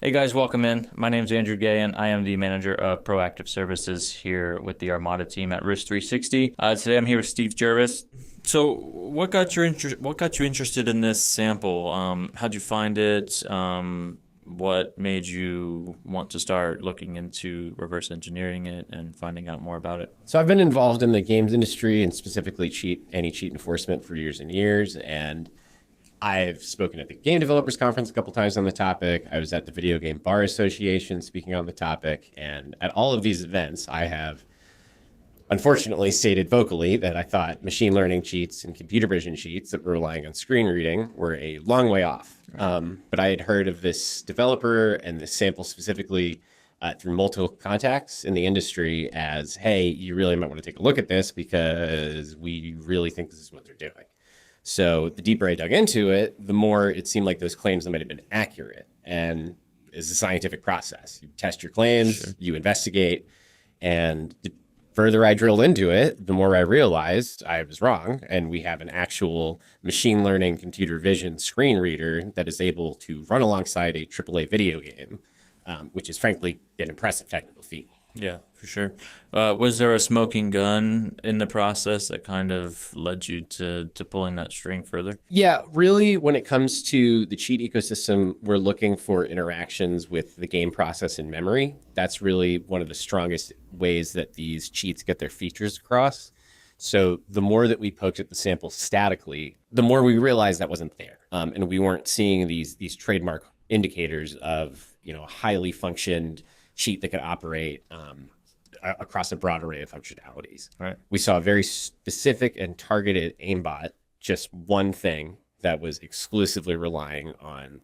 Hey guys, welcome in. My name is Andrew Gahan. I am the manager of proactive services here with the Armada team at Risk 360. Today I'm here with Steve Guris. So, what got you interested in this sample? How'd you find it? What made you want to start looking into reverse engineering it and finding out more about it? So I've been involved in the games industry and specifically anti-cheat enforcement for years and years. And I've spoken at the Game Developers Conference a couple times on the topic. I was at the Video Game Bar Association speaking on the topic. And at all of these events, I have unfortunately stated vocally that I thought machine learning cheats and computer vision cheats that were relying on screen reading were a long way off. But I had heard of this developer and this sample specifically through multiple contacts in the industry as, hey, you really might want to take a look at this because we really think this is what they're doing. So the deeper I dug into it, the more it seemed like those claims might have been accurate. And it's a scientific process. You test your claims, sure. You investigate, and the further I drilled into it, the more I realized I was wrong. And we have an actual machine learning computer vision screen reader that is able to run alongside a AAA video game, which is frankly an impressive technical feat. Yeah, for sure. Was there a smoking gun in the process that kind of led you to pulling that string further? Yeah, really, when it comes to the cheat ecosystem, we're looking for interactions with the game process and memory. That's really one of the strongest ways that these cheats get their features across. So the more that we poked at the sample statically, the more we realized that wasn't there. And we weren't seeing these trademark indicators of, a highly functioned cheat that could operate across a broad array of functionalities. Right. We saw a very specific and targeted aimbot, just one thing that was exclusively relying on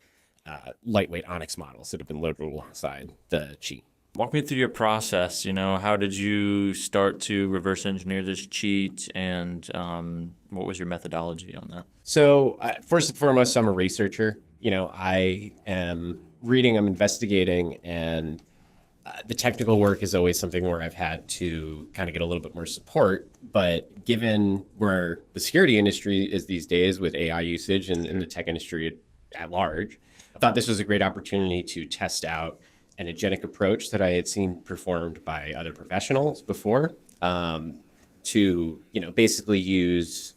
lightweight Onyx models that have been loaded alongside the cheat. Walk me through your process. How did you start to reverse engineer this cheat, and what was your methodology on that? So first and foremost, I'm a researcher. I am reading, I'm investigating, and the technical work is always something where I've had to kind of get a little bit more support. But given where the security industry is these days with AI usage and the tech industry at large, I thought this was a great opportunity to test out an agentic approach that I had seen performed by other professionals before to, basically use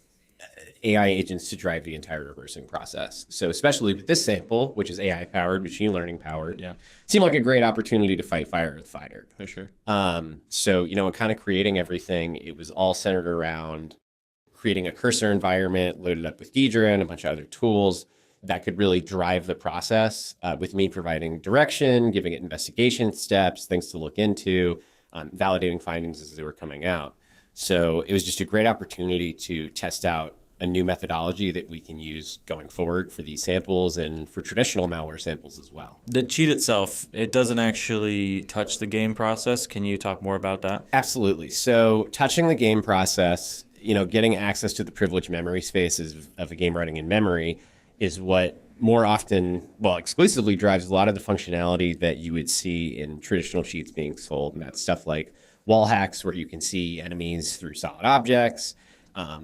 AI agents to drive the entire reversing process. So especially with this sample, which is AI powered, machine learning powered, Yeah. seemed like a great opportunity to fight fire with fire. For sure. So, in kind of creating everything, it was all centered around creating a cursor environment loaded up with Ghidra and a bunch of other tools that could really drive the process with me providing direction, giving it investigation steps, things to look into, validating findings as they were coming out. So it was just a great opportunity to test out a new methodology that we can use going forward for these samples and for traditional malware samples as well. The cheat itself, it doesn't actually touch the game process. Can you talk more about that? Absolutely. So touching the game process, getting access to the privileged memory spaces of a game running in memory is what more often, exclusively drives a lot of the functionality that you would see in traditional cheats being sold. And that's stuff like wall hacks, where you can see enemies through solid objects,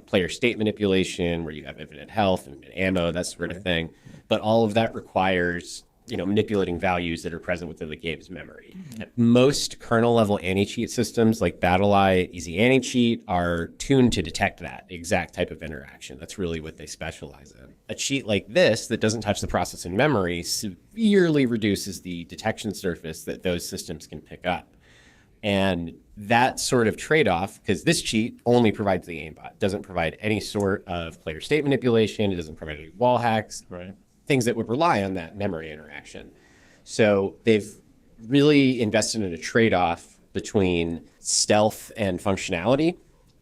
player state manipulation, where you have infinite health and ammo, that sort of thing. But all of that requires, manipulating values that are present within the game's memory. Most kernel-level anti-cheat systems like BattleEye, Easy Anti-Cheat are tuned to detect that exact type of interaction. That's really what they specialize in. A cheat like this that doesn't touch the process in memory severely reduces the detection surface that those systems can pick up. And that sort of trade-off, because this cheat only provides the aimbot, doesn't provide any sort of player state manipulation, it doesn't provide any wall hacks, Right. things that would rely on that memory interaction. So they've really invested in a trade-off between stealth and functionality.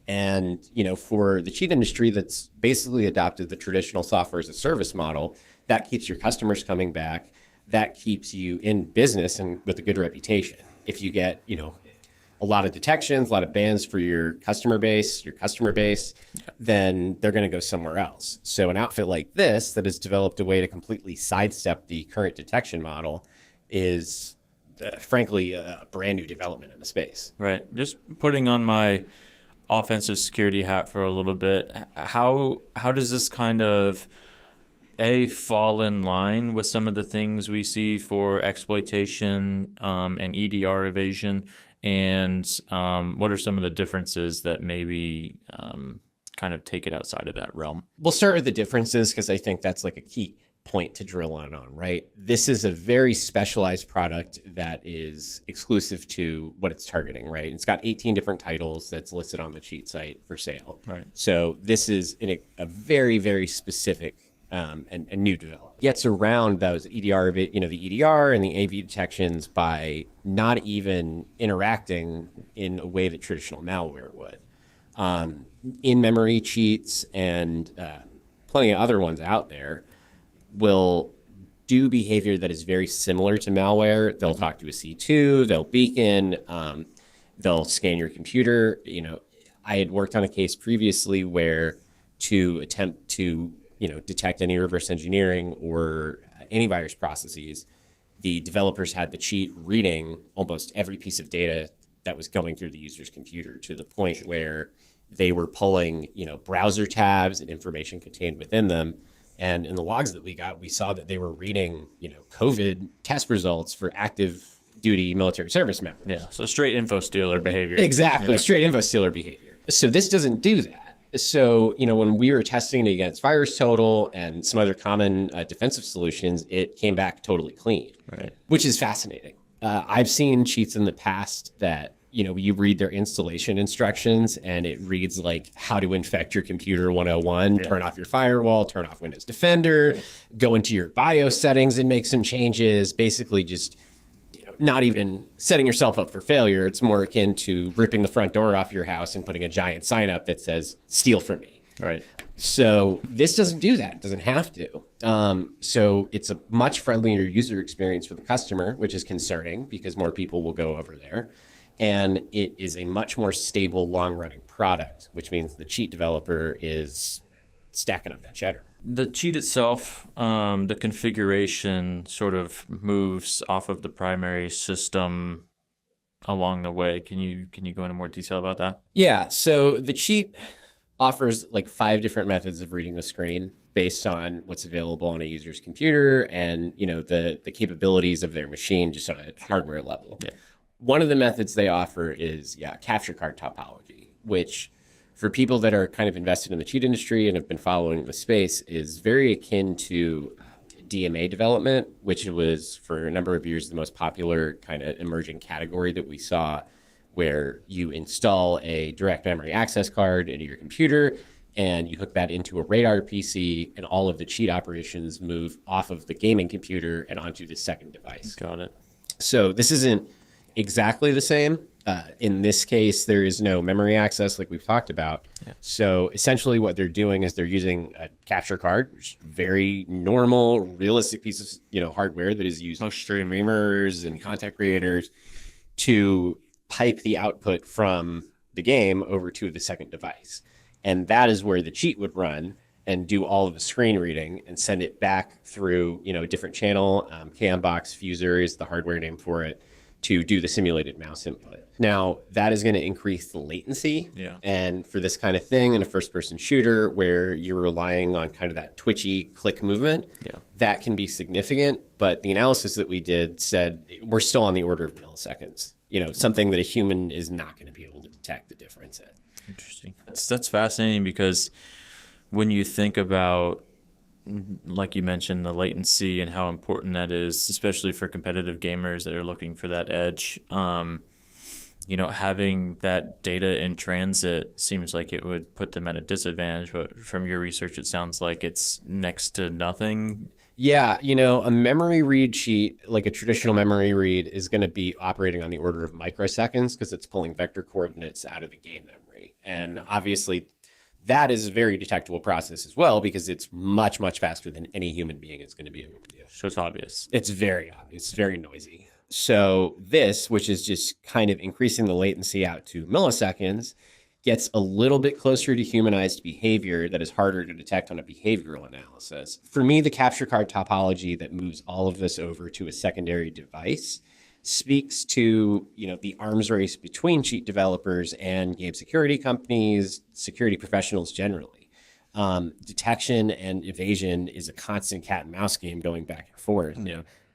And, for the cheat industry that's basically adopted the traditional software as a service model, that keeps your customers coming back, that keeps you in business and with a good reputation. If you get, a lot of detections, a lot of bans for your customer base, then they're going to go somewhere else. So an outfit like this that has developed a way to completely sidestep the current detection model is, frankly, a brand new development in the space. Right. Just putting on my offensive security hat for a little bit. How does this kind of A, fall in line with some of the things we see for exploitation and EDR evasion? And what are some of the differences that maybe kind of take it outside of that realm? We'll start with the differences because I think that's like a key point to drill on, right? This is a very specialized product that is exclusive to what it's targeting, right? It's got 18 different titles that's listed on the cheat site for sale. Right. So this is a very, very specific and new development. Gets around those EDR, the EDR and the AV detections by not even interacting in a way that traditional malware would. In-memory cheats and plenty of other ones out there will do behavior that is very similar to malware. They'll talk to a C2, they'll beacon, they'll scan your computer. I had worked on a case previously where to attempt to, detect any reverse engineering or antivirus processes, the developers had the cheat reading almost every piece of data that was going through the user's computer to the point where they were pulling, browser tabs and information contained within them. And in the logs that we got, we saw that they were reading, COVID test results for active duty military service members. Yeah, so straight info stealer behavior. Exactly, straight info stealer behavior. So this doesn't do that. So, when we were testing it against VirusTotal and some other common defensive solutions, it came back totally clean, Right. Which is fascinating. I've seen cheats in the past that, you read their installation instructions and it reads like how to infect your computer 101, turn off your firewall, turn off Windows Defender, go into your BIOS settings and make some changes, basically just not even setting yourself up for failure. It's more akin to ripping the front door off your house and putting a giant sign up that says, steal from me. Right. So this doesn't do that. It doesn't have to. So it's a much friendlier user experience for the customer, which is concerning because more people will go over there. And it is a much more stable, long-running product, which means the cheat developer is stacking up that cheddar. The cheat itself, the configuration sort of moves off of the primary system along the way. Can you go into more detail about that? Yeah, so the cheat offers like 5 different methods of reading the screen based on what's available on a user's computer and the capabilities of their machine just on a hardware level. Yeah. One of the methods they offer is capture card topology, which for people that are kind of invested in the cheat industry and have been following the space is very akin to DMA development, which was for a number of years the most popular kind of emerging category that we saw, where you install a direct memory access card into your computer and you hook that into a radar PC and all of the cheat operations move off of the gaming computer and onto the second device. Got it. So this isn't exactly the same. In this case, there is no memory access like we've talked about. Yeah. So essentially what they're doing is they're using a capture card, which is very normal, realistic piece of hardware that is used most streamers and content creators to pipe the output from the game over to the second device. And that is where the cheat would run and do all of the screen reading and send it back through a different channel. Cambox Fuser is the hardware name for it, to do the simulated mouse input. Now, that is going to increase the latency. Yeah. And for this kind of thing in a first-person shooter where you're relying on kind of that twitchy click movement, that can be significant. But the analysis that we did said we're still on the order of milliseconds, something that a human is not going to be able to detect the difference in. Interesting. That's fascinating because when you think about, like you mentioned, the latency and how important that is, especially for competitive gamers that are looking for that edge. Having that data in transit seems like it would put them at a disadvantage, but from your research, it sounds like it's next to nothing. Yeah, a memory read cheat, like a traditional memory read, is going to be operating on the order of microseconds because it's pulling vector coordinates out of the game memory. And obviously, that is a very detectable process as well because it's much, much faster than any human being is going to be able to do. So it's obvious. It's very obvious. It's very noisy. So this, which is just kind of increasing the latency out to milliseconds, gets a little bit closer to humanized behavior that is harder to detect on a behavioral analysis. For me, the capture card topology that moves all of this over to a secondary device speaks to the arms race between cheat developers and game security companies, security professionals generally. Detection and evasion is a constant cat and mouse game going back and forth.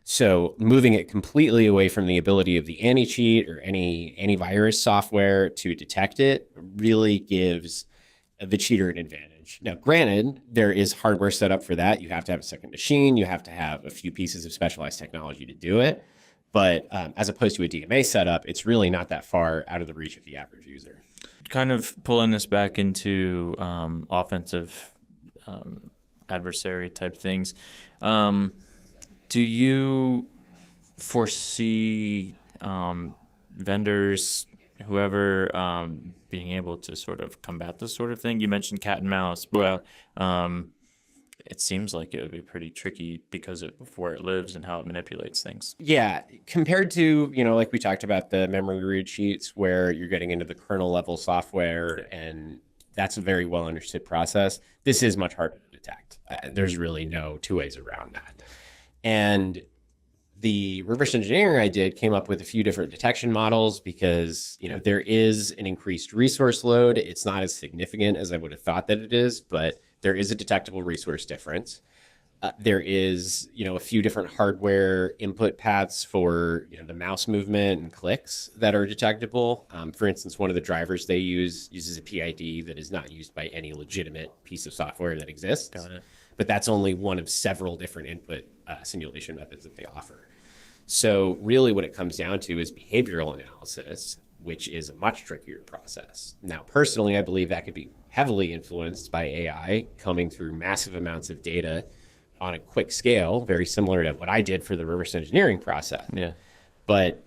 So moving it completely away from the ability of the anti-cheat or any antivirus software to detect it really gives the cheater an advantage. Now, granted, there is hardware set up for that. You have to have a second machine. You have to have a few pieces of specialized technology to do it. But as opposed to a DMA setup, it's really not that far out of the reach of the average user. Kind of pulling this back into offensive adversary type things. Do you foresee vendors, whoever, being able to sort of combat this sort of thing? You mentioned cat and mouse. Well, it seems like it would be pretty tricky because of where it lives and how it manipulates things. Yeah, compared to, like we talked about the memory read sheets where you're getting into the kernel level software, and that's a very well understood process. This is much harder to detect. There's really no two ways around that. And the reverse engineering I did came up with a few different detection models because, there is an increased resource load. It's not as significant as I would have thought that it is, but there is a detectable resource difference. There is, a few different hardware input paths for, the mouse movement and clicks that are detectable. For instance, one of the drivers they uses a PID that is not used by any legitimate piece of software that exists. Got it. But that's only one of several different input simulation methods that they offer. So really what it comes down to is behavioral analysis, which is a much trickier process. Now, personally, I believe that could be heavily influenced by AI coming through massive amounts of data on a quick scale, very similar to what I did for the reverse engineering process. Yeah. But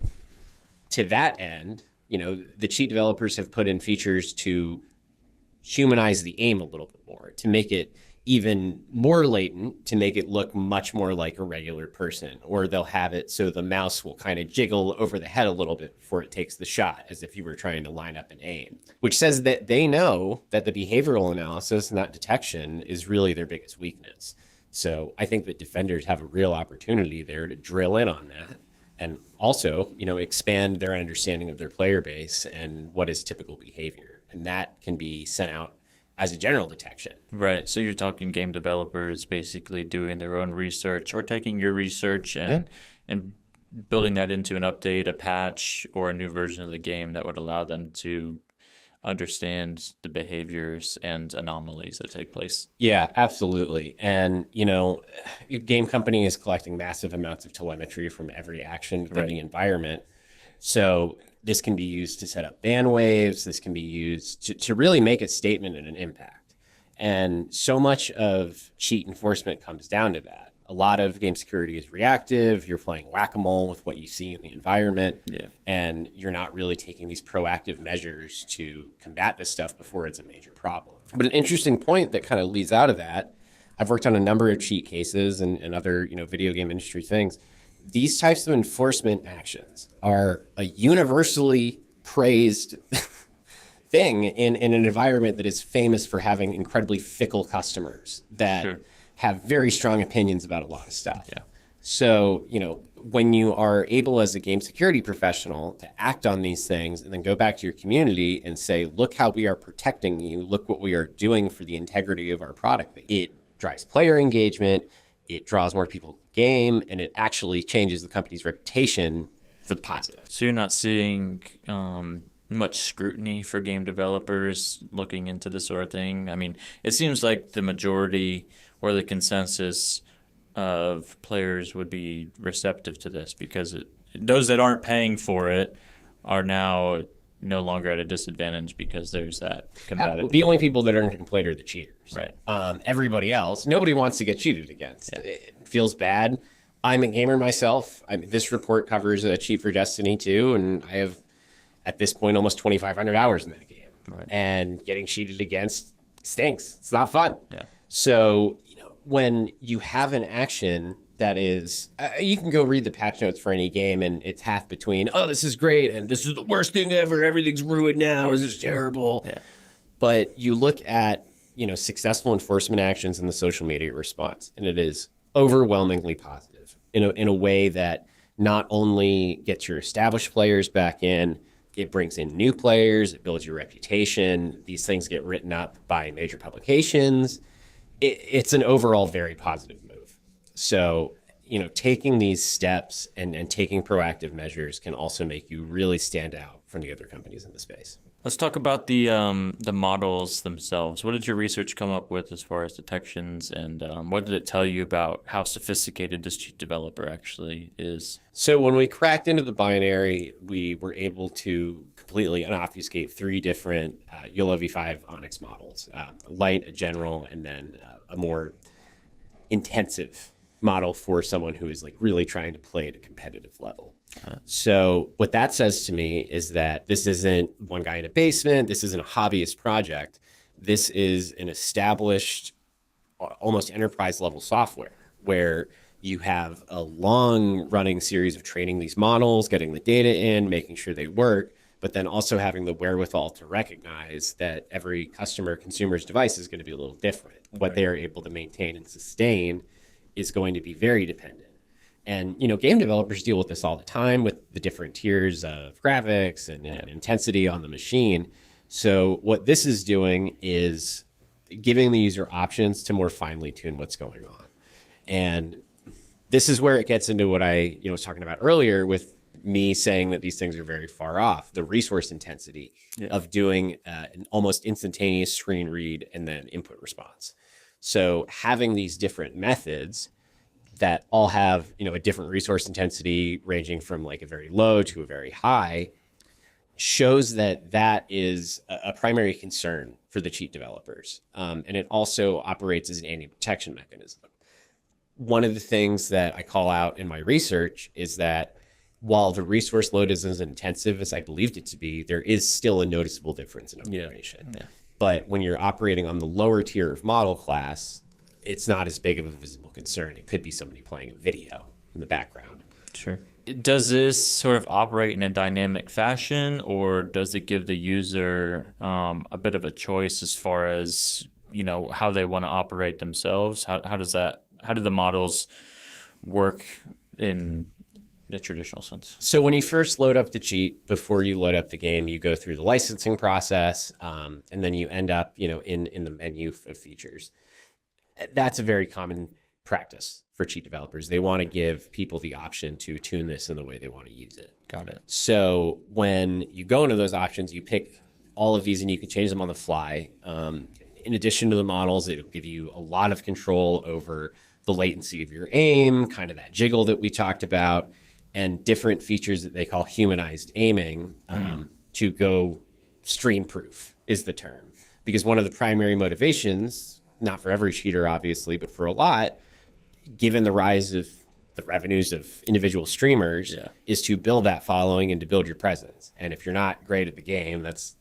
to that end, the cheat developers have put in features to humanize the aim a little bit more, to make it even more latent, to make it look much more like a regular person, or they'll have it so the mouse will kind of jiggle over the head a little bit before it takes the shot, as if you were trying to line up an aim, which says that they know that the behavioral analysis, not detection, is really their biggest weakness. So I think that defenders have a real opportunity there to drill in on that and also, expand their understanding of their player base and what is typical behavior. And that can be sent out as a general detection. Right. So you're talking game developers basically doing their own research or taking your research and building that into an update, a patch, or a new version of the game that would allow them to understand the behaviors and anomalies that take place. Yeah, absolutely. And, your game company is collecting massive amounts of telemetry from every action within the environment. So this can be used to set up ban waves. This can be used to really make a statement and an impact. And so much of cheat enforcement comes down to that. A lot of game security is reactive. You're playing whack-a-mole with what you see in the environment. Yeah. And you're not really taking these proactive measures to combat this stuff before it's a major problem. But an interesting point that kind of leads out of that, I've worked on a number of cheat cases and other, video game industry things. These types of enforcement actions are a universally praised thing in an environment that is famous for having incredibly fickle customers that have very strong opinions about a lot of stuff. Yeah. So, when you are able as a game security professional to act on these things and then go back to your community and say, look how we are protecting you, look what we are doing for the integrity of our product, it drives player engagement, it draws more people to the game, and it actually changes the company's reputation for the positive. So you're not seeing much scrutiny for game developers looking into this sort of thing? I mean, it seems like the majority or the consensus of players would be receptive to this because those that aren't paying for it are now no longer at a disadvantage because there's that competitive. The only people that aren't complained are the cheaters. Right. Everybody else, nobody wants to get cheated against. Yeah. It feels bad. I'm a gamer myself. This report covers a cheat for Destiny 2, and I have, at this point, almost 2,500 hours in that game. Right. And getting cheated against stinks. It's not fun. Yeah. So, when you have an action that is, you can go read the patch notes for any game, and it's half between, oh, this is great, and this is the worst thing ever, everything's ruined now, this is terrible. Yeah. But you look at, successful enforcement actions in the social media response, and it is overwhelmingly positive in a way that not only gets your established players back in, It brings in new players. It builds your reputation. These things get written up by major publications. It's an overall very positive move. So, taking these steps and taking proactive measures can also make you really stand out from the other companies in the space. Let's talk about the models themselves. What did your research come up with as far as detections, and what did it tell you about how sophisticated this cheat developer actually is? So when we cracked into the binary, we were able to completely unobfuscate 3 different YOLO v5 Onyx models, a light, a general, and then a more intensive model for someone who is like really trying to play at a competitive level. So what that says to me is that this isn't one guy in a basement. This isn't a hobbyist project. This is an established, almost enterprise level software where you have a long running series of training these models, getting the data in, making sure they work, but then also having the wherewithal to recognize that every consumer's device is going to be a little different. What they are able to maintain and sustain is going to be very dependent. And, game developers deal with this all the time with the different tiers of graphics and intensity on the machine. So what this is doing is giving the user options to more finely tune what's going on. And this is where it gets into what I was talking about earlier with me saying that these things are very far off, the resource intensity of doing an almost instantaneous screen read and then input response. So having these different methods that all have, a different resource intensity ranging from like a very low to a very high shows that is a primary concern for the cheat developers. And it also operates as an anti-protection mechanism. One of the things that I call out in my research is that while the resource load isn't as intensive as I believed it to be, there is still a noticeable difference in operation. Yeah. But when you're operating on the lower tier of model class, it's not as big of a visible concern. It could be somebody playing a video in the background. Sure. Does this sort of operate in a dynamic fashion, or does it give the user a bit of a choice as far as, how they want to operate themselves? How do the models work in the traditional sense? So when you first load up the cheat, before you load up the game, you go through the licensing process, and then you end up, in the menu of features. That's a very common practice for cheat developers. They want to give people the option to tune this in the way they want to use it. Got it. So when you go into those options, you pick all of these and you can change them on the fly. In addition to the models, it'll give you a lot of control over the latency of your aim, kind of that jiggle that we talked about, and different features that they call humanized aiming to go stream proof is the term. Because one of the primary motivations, not for every cheater, obviously, but for a lot, given the rise of the revenues of individual streamers, is to build that following and to build your presence. And if you're not great at the game, that's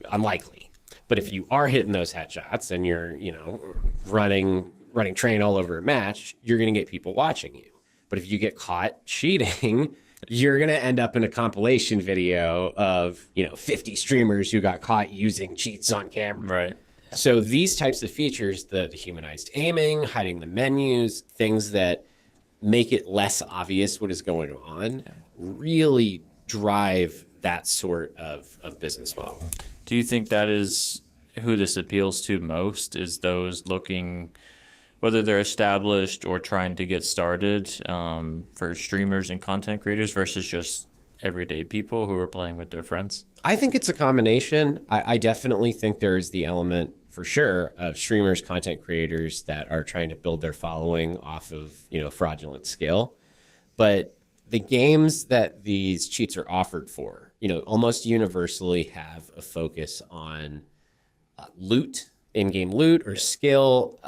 unlikely. But if you are hitting those headshots and you're, running train all over a match, you're going to get people watching you. But if you get caught cheating, you're going to end up in a compilation video of, 50 streamers who got caught using cheats on camera. Right. So these types of features, the humanized aiming, hiding the menus, things that make it less obvious what is going on, really drive that sort of business model. Do you think that is who this appeals to most, is those looking, whether they're established or trying to get started, for streamers and content creators versus just everyday people who are playing with their friends? I think it's a combination. I definitely think there's the element, for sure, of streamers, content creators that are trying to build their following off of, fraudulent skill. But the games that these cheats are offered for, almost universally have a focus on loot, in-game loot or skill.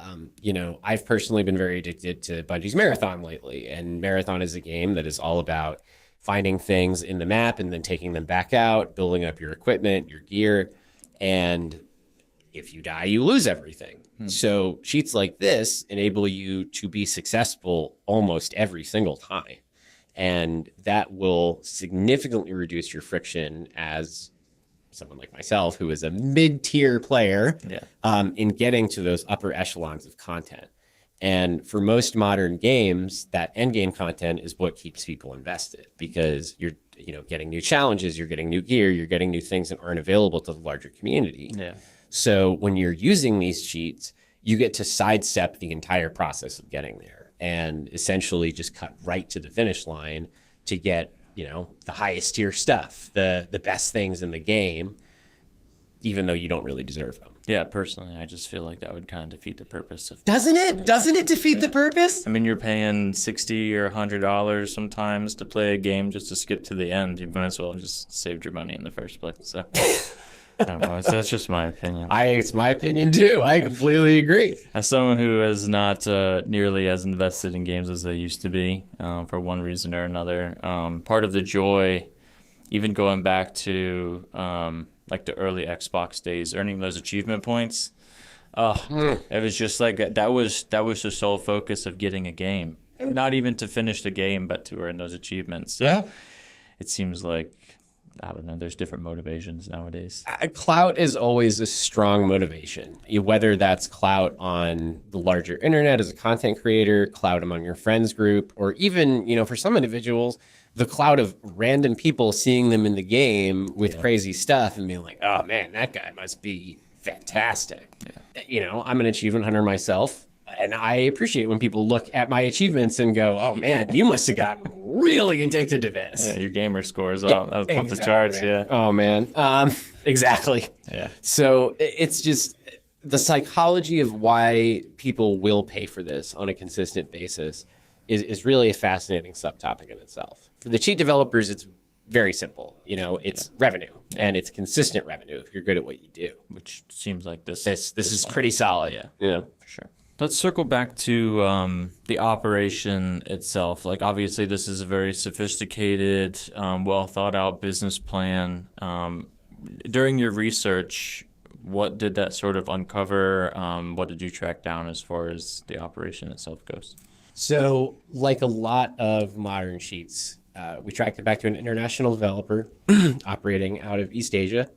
I've personally been very addicted to Bungie's Marathon lately. And Marathon is a game that is all about finding things in the map and then taking them back out, building up your equipment, your gear. And if you die, you lose everything. So cheats like this enable you to be successful almost every single time. And that will significantly reduce your friction as someone like myself, who is a mid-tier player, in getting to those upper echelons of content. And for most modern games, that end game content is what keeps people invested because you're getting new challenges, you're getting new gear, you're getting new things that aren't available to the larger community. Yeah. So when you're using these cheats, you get to sidestep the entire process of getting there and essentially just cut right to the finish line to get, the highest tier stuff, the best things in the game, even though you don't really deserve them. Yeah, personally, I just feel like that would kind of defeat the purpose of. Doesn't it? Doesn't it defeat the purpose? I mean, you're paying $60 or $100 sometimes to play a game just to skip to the end. You might as well have just saved your money in the first place. So, I don't know. That's just my opinion. It's my opinion too. I completely agree. As someone who is not nearly as invested in games as I used to be, for one reason or another, part of the joy, even going back to like the early Xbox days, earning those achievement points. It was just like that was the sole focus of getting a game. Not even to finish the game, but to earn those achievements. Yeah. It seems like, I don't know, there's different motivations nowadays. Clout is always a strong motivation, whether that's clout on the larger internet as a content creator, clout among your friends group, or even, for some individuals, the clout of random people seeing them in the game with crazy stuff and being like, oh man, that guy must be fantastic. Yeah. I'm an achievement hunter myself, and I appreciate when people look at my achievements and go, oh man, you must have gotten really addicted to this. Yeah, your gamer scores off the charts. Yeah. Oh man. Exactly. Yeah. So it's just the psychology of why people will pay for this on a consistent basis is really a fascinating subtopic in itself. For the cheat developers, it's very simple. It's revenue, and it's consistent revenue if you're good at what you do. Which seems like this is pretty solid. Yeah, for sure. Let's circle back to the operation itself. Like, obviously, this is a very sophisticated, well thought out business plan. During your research, what did that sort of uncover? What did you track down as far as the operation itself goes? So, like a lot of modern cheats, we tracked it back to an international developer operating out of East Asia.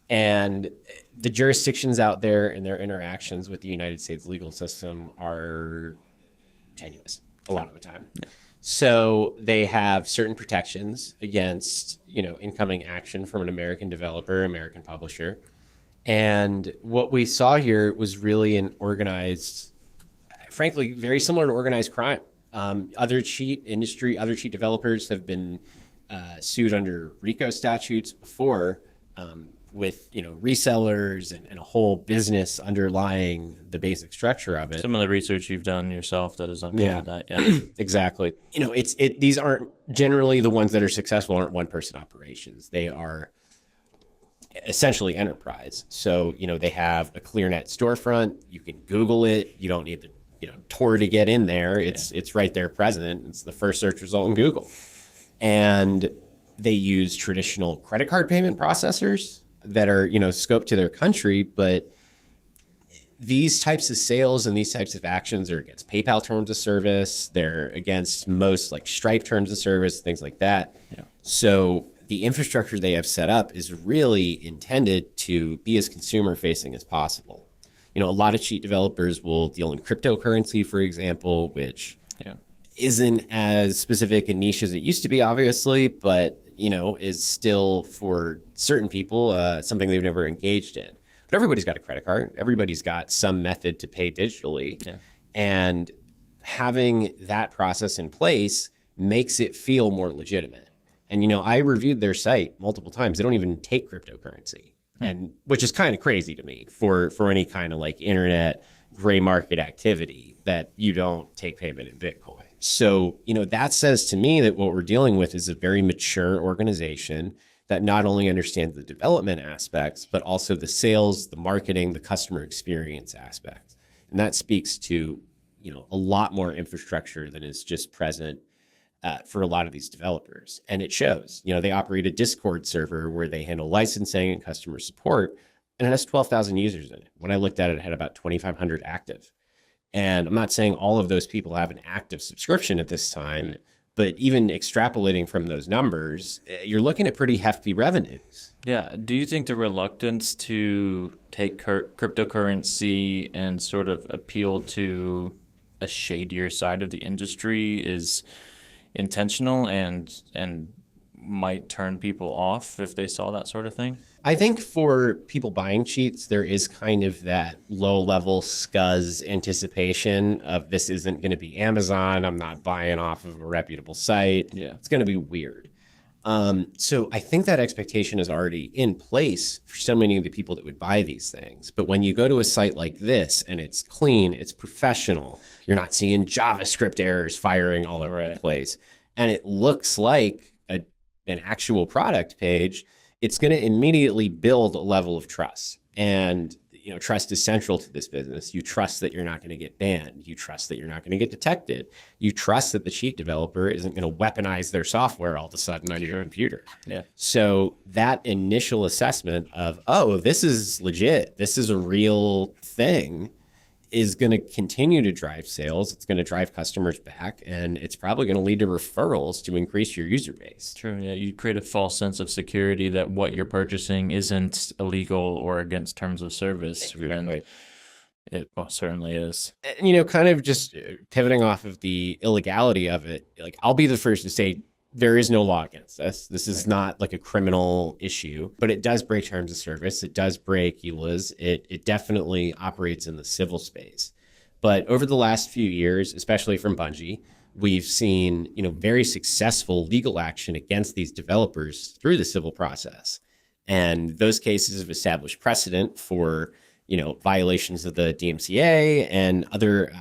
And the jurisdictions out there and their interactions with the United States legal system are tenuous a lot of the time. Yeah. So they have certain protections against, incoming action from an American developer, American publisher. And what we saw here was really an organized, frankly, very similar to organized crime. Other cheat developers have been sued under RICO statutes before, with resellers and a whole business underlying the basic structure of it. Some of the research you've done yourself that has uncovered that. Yeah, exactly. These aren't generally the ones that are successful aren't one person operations. They are essentially enterprise. So they have a ClearNet storefront. You can Google it. You don't need the Tor to get in there. It's right there present. It's the first search result in Google, and they use traditional credit card payment processors that are, scoped to their country, but these types of sales and these types of actions are against PayPal terms of service. They're against most like Stripe terms of service, things like that. Yeah. So the infrastructure they have set up is really intended to be as consumer facing as possible. A lot of cheat developers will deal in cryptocurrency, for example, which isn't as specific and niche as it used to be, obviously, but is still for certain people something they've never engaged in. But everybody's got a credit card. Everybody's got some method to pay digitally. Yeah. And having that process in place makes it feel more legitimate. And, I reviewed their site multiple times. They don't even take cryptocurrency, and which is kind of crazy to me for any kind of like internet gray market activity that you don't take payment in Bitcoin. So, that says to me that what we're dealing with is a very mature organization that not only understands the development aspects, but also the sales, the marketing, the customer experience aspects. And that speaks to, a lot more infrastructure than is just present for a lot of these developers. And it shows. They operate a Discord server where they handle licensing and customer support, and it has 12,000 users in it. When I looked at it, it had about 2,500 active. And I'm not saying all of those people have an active subscription at this time, but even extrapolating from those numbers, you're looking at pretty hefty revenues. Yeah. Do you think the reluctance to take cryptocurrency and sort of appeal to a shadier side of the industry is intentional and might turn people off if they saw that sort of thing? I think for people buying cheats, there is kind of that low-level scuzz anticipation of this isn't going to be Amazon. I'm not buying off of a reputable site. Yeah. It's going to be weird. So I think that expectation is already in place for so many of the people that would buy these things. But when you go to a site like this and it's clean, it's professional, you're not seeing JavaScript errors firing all over the place, and it looks like an actual product page, it's going to immediately build a level of trust. And trust is central to this business. You trust that you're not going to get banned. You trust that you're not going to get detected. You trust that the cheat developer isn't going to weaponize their software all of a sudden on your computer. Yeah. So that initial assessment of, oh, this is legit, this is a real thing, is going to continue to drive sales. It's going to drive customers back, and it's probably going to lead to referrals to increase your user base. True. Yeah, you create a false sense of security that what you're purchasing isn't illegal or against terms of service. And it certainly is. And, kind of just pivoting off of the illegality of it, like, I'll be the first to say there is no law against this. This is not like a criminal issue, but it does break terms of service. It does break EULAs. It definitely operates in the civil space. But over the last few years, especially from Bungie, we've seen, very successful legal action against these developers through the civil process. And those cases have established precedent for, violations of the DMCA and other,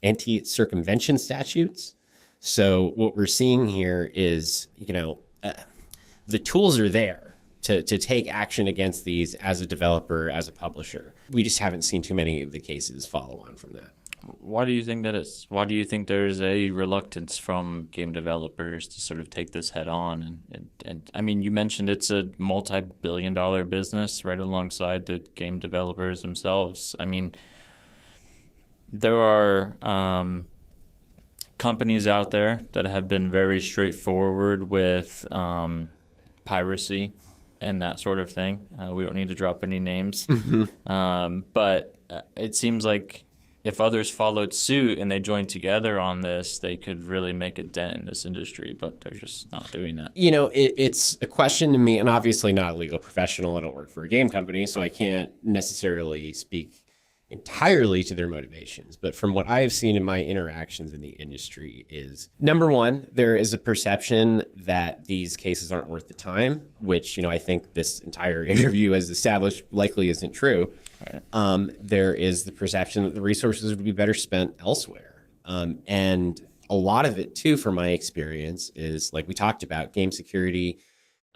anti-circumvention statutes. So what we're seeing here is, the tools are there to take action against these as a developer, as a publisher. We just haven't seen too many of the cases follow on from that. Why do you think that is? Why do you think there's a reluctance from game developers to sort of take this head on? And I mean, you mentioned it's a multi-billion-dollar business right alongside the game developers themselves. I mean, there are companies out there that have been very straightforward with piracy and that sort of thing. We don't need to drop any names. But it seems like if others followed suit and they joined together on this, they could really make a dent in this industry, but they're just not doing that. It's a question to me, and obviously not a legal professional. I don't work for a game company, so I can't necessarily speak entirely to their motivations. But from what I have seen in my interactions in the industry is, number one, there is a perception that these cases aren't worth the time, which, I think this entire interview has established likely isn't true. Right. There is the perception that the resources would be better spent elsewhere. And a lot of it, too, from my experience, is like we talked about, game security,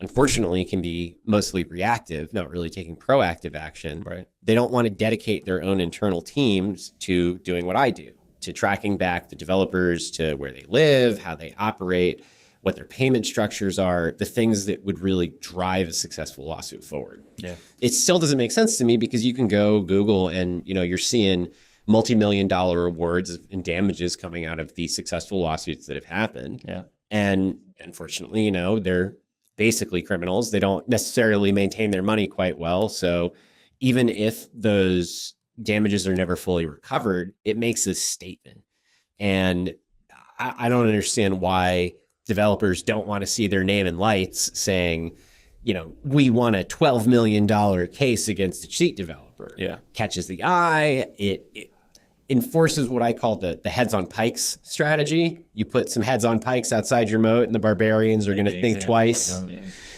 unfortunately, can be mostly reactive, not really taking proactive action. Right. They don't want to dedicate their own internal teams to doing what I do, to tracking back the developers to where they live, how they operate, what their payment structures are, the things that would really drive a successful lawsuit forward. Yeah. It still doesn't make sense to me because you can go Google and, you're seeing multi-million-dollar awards and damages coming out of these successful lawsuits that have happened. Yeah. And unfortunately, they're basically criminals. They don't necessarily maintain their money quite well. So even if those damages are never fully recovered, it makes a statement. And I don't understand why developers don't want to see their name in lights saying, we won a $12 million case against a cheat developer. Yeah. Catches the eye. It enforces what I call the heads on pikes strategy. You put some heads on pikes outside your moat and the barbarians are going to think twice.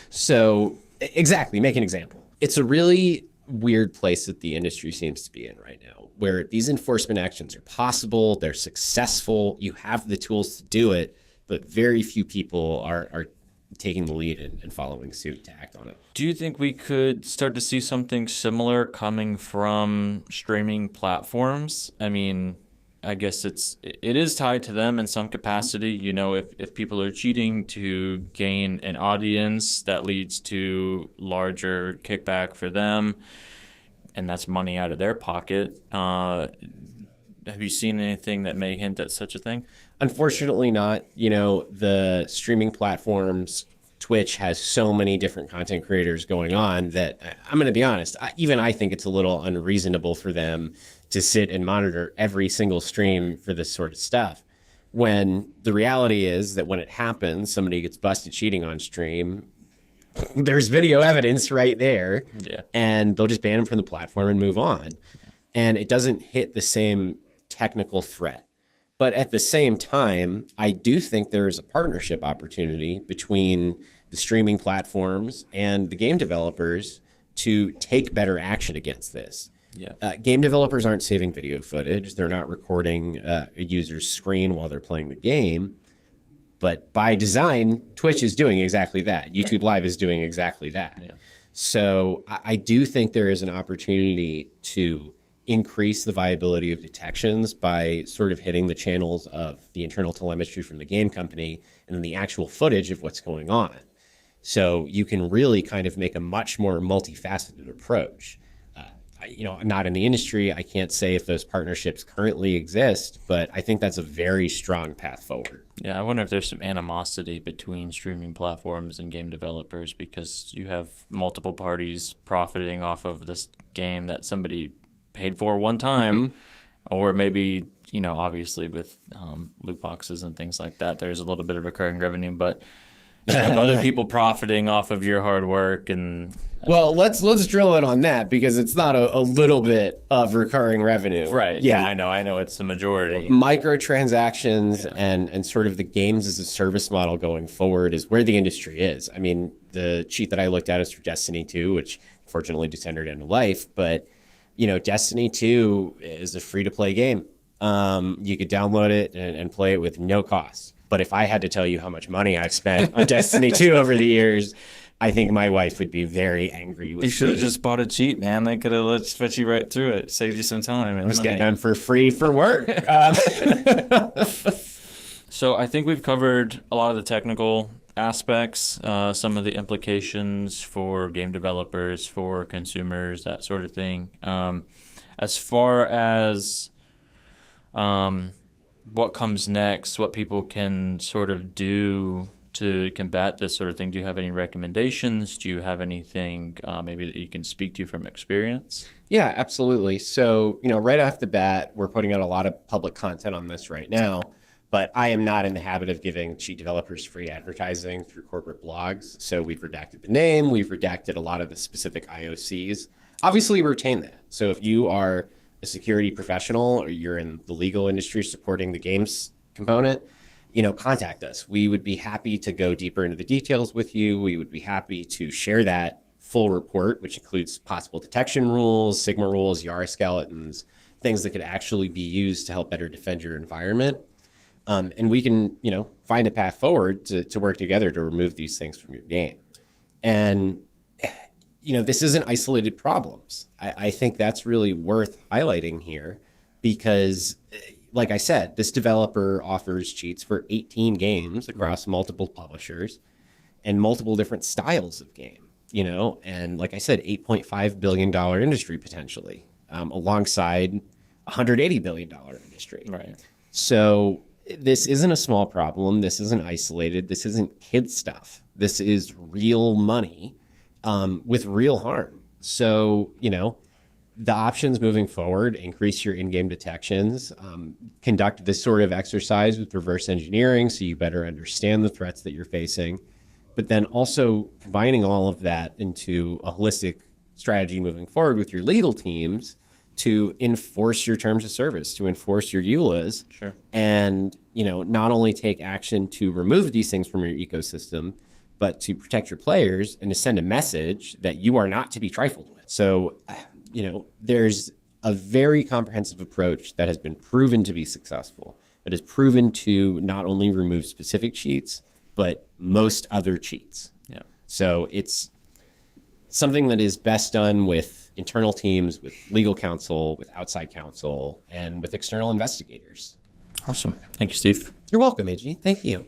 So exactly, make an example. It's a really weird place that the industry seems to be in right now, where these enforcement actions are possible, they're successful, you have the tools to do it, but very few people are taking the lead and following suit to act on it. Do you think we could start to see something similar coming from streaming platforms? I mean, I guess it is tied to them in some capacity. If people are cheating to gain an audience, that leads to larger kickback for them, and that's money out of their pocket. Have you seen anything that may hint at such a thing? Unfortunately not. The streaming platforms Twitch has so many different content creators going on that I'm going to be honest, I think it's a little unreasonable for them to sit and monitor every single stream for this sort of stuff. When the reality is that when it happens, somebody gets busted cheating on stream, there's video evidence right there, and they'll just ban them from the platform and move on. And it doesn't hit the same technical threat. But at the same time, I do think there is a partnership opportunity between the streaming platforms and the game developers to take better action against this. Game developers aren't saving video footage. They're not recording a user's screen while they're playing the game. But by design, Twitch is doing exactly that. YouTube Live is doing exactly that. So I do think there is an opportunity to increase the viability of detections by sort of hitting the channels of the internal telemetry from the game company and then the actual footage of what's going on. So you can really kind of make a much more multifaceted approach. I'm not in the industry. I can't say if those partnerships currently exist, but I think that's a very strong path forward. Yeah, I wonder if there's some animosity between streaming platforms and game developers because you have multiple parties profiting off of this game that somebody paid for one time, or maybe, obviously with loot boxes and things like that, there's a little bit of recurring revenue, but you have other people profiting off of your hard work. And well, let's drill in on that because it's not a little bit of recurring revenue. Right. Yeah, I know it's the majority. Microtransactions and sort of the games as a service model going forward is where the industry is. I mean, the cheat that I looked at is for Destiny 2, which fortunately just entered into life, but Destiny 2 is a free-to-play game. You could download it and play it with no cost. But if I had to tell you how much money I've spent on Destiny 2 over the years, I think my wife would be very angry with me. You should have just bought a cheat, man. They could have fetch you right through it. Saved you some time. I was getting done for free for work. So I think we've covered a lot of the technical aspects, some of the implications for game developers, for consumers, that sort of thing. As far as what comes next, what people can sort of do to combat this sort of thing, do you have any recommendations? Do you have anything maybe that you can speak to from experience? Yeah, absolutely. So, right off the bat, we're putting out a lot of public content on this right now. But I am not in the habit of giving cheat developers free advertising through corporate blogs. So we've redacted the name. We've redacted a lot of the specific IOCs. Obviously, we retain that. So if you are a security professional or you're in the legal industry supporting the games component, contact us. We would be happy to go deeper into the details with you. We would be happy to share that full report, which includes possible detection rules, Sigma rules, Yara skeletons, things that could actually be used to help better defend your environment. And we can, find a path forward to work together to remove these things from your game. And, this isn't isolated problems. I think that's really worth highlighting here because, like I said, this developer offers cheats for 18 games across multiple publishers and multiple different styles of game, and like I said, $8.5 billion industry potentially, alongside $180 billion industry. Right. So this isn't a small problem. This isn't isolated. This isn't kid stuff. This is real money with real harm. So, the options moving forward, increase your in-game detections, conduct this sort of exercise with reverse engineering so you better understand the threats that you're facing, but then also combining all of that into a holistic strategy moving forward with your legal teams to enforce your terms of service, to enforce your EULAs, Sure. And not only take action to remove these things from your ecosystem, but to protect your players and to send a message that you are not to be trifled with. So, there's a very comprehensive approach that has been proven to be successful, that has proven to not only remove specific cheats, but most other cheats. Yeah. So it's something that is best done with internal teams, with legal counsel, with outside counsel, and with external investigators. Awesome. Thank you, Steve. You're welcome, AG. Thank you.